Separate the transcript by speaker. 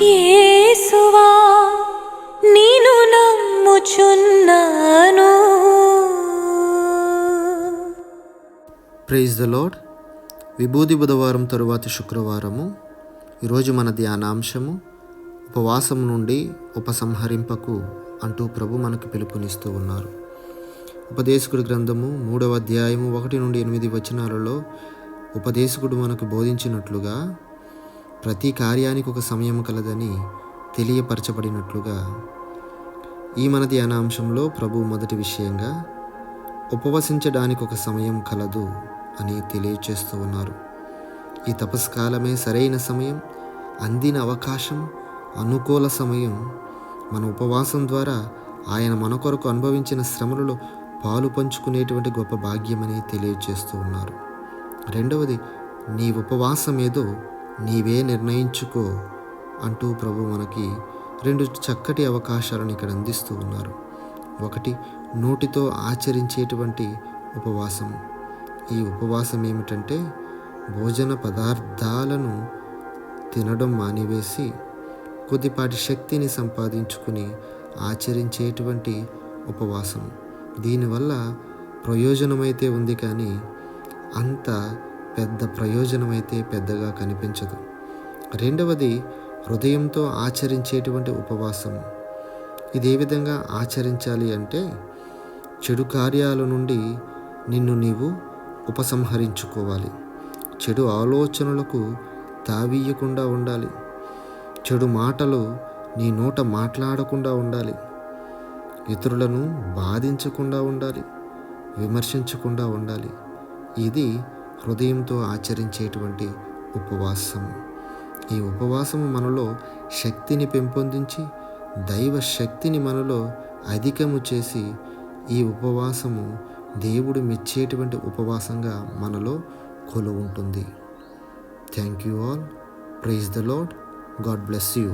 Speaker 1: యేసువా నిన్ను నమ్ముచున్నాను.
Speaker 2: Praise the lord. విభూది బుధవారం తరువాతి శుక్రవారము. ఈరోజు మన ధ్యానాంశము ఉపవాసం నుండి ఉపసంహరింపకు అంటూ ప్రభు మనకు పిలుపునిస్తూ ఉన్నారు. ఉపదేశకుడి గ్రంథము 3వ అధ్యాయము 1 నుండి 8 వచనాలలో ఉపదేశకుడు మనకు బోధించినట్లుగా ప్రతి కార్యానికి ఒక సమయం కలదని తెలియపరచబడినట్లుగా ఈ మన ధ్యానాంశంలో ప్రభు మొదటి విషయంగా ఉపవసించడానికి ఒక సమయం కలదు అని తెలియచేస్తూ ఉన్నారు. ఈ తపస్కాలమే సరైన సమయం, అందిన అవకాశం, అనుకూల సమయం. మన ఉపవాసం ద్వారా ఆయన మన కొరకు అనుభవించిన శ్రమలలో పాలు పంచుకునేటువంటి గొప్ప భాగ్యమని తెలియచేస్తూ ఉన్నారు. రెండవది, నీ ఉపవాసం ఏదో నీవే నిర్ణయించుకో అంటూ ప్రభు మనకి 2 చక్కటి అవకాశాలను ఇక్కడ అందిస్తూ ఉన్నారు. ఒకటి, నోటితో ఆచరించేటువంటి ఉపవాసం. ఈ ఉపవాసం ఏమిటంటే భోజన పదార్థాలను తినడం మానివేసి కొద్దిపాటి శక్తిని సంపాదించుకుని ఆచరించేటువంటి ఉపవాసం. దీనివల్ల ప్రయోజనమైతే ఉంది, కానీ అంత పెద్ద ప్రయోజనమైతే పెద్దగా కనిపించదు. రెండవది, హృదయంతో ఆచరించేటువంటి ఉపవాసం. ఇది ఏ విధంగా ఆచరించాలి అంటే చెడు కార్యాల నుండి నిన్ను నీవు ఉపసంహరించుకోవాలి. చెడు ఆలోచనలకు తావీయకుండా ఉండాలి. చెడు మాటలు నీ నోట మాట్లాడకుండా ఉండాలి. ఇతరులను బాధించకుండా ఉండాలి. విమర్శించకుండా ఉండాలి. ఇది హృదయంతో ఆచరించేటువంటి ఉపవాసం. ఈ ఉపవాసము మనలో శక్తిని పెంపొందించి దైవ శక్తిని మనలో అధికము చేసి ఈ ఉపవాసము దేవుడు మెచ్చేటువంటి ఉపవాసంగా మనలో కొలువుంటుంది. Thank you all. Praise the lord. God bless you.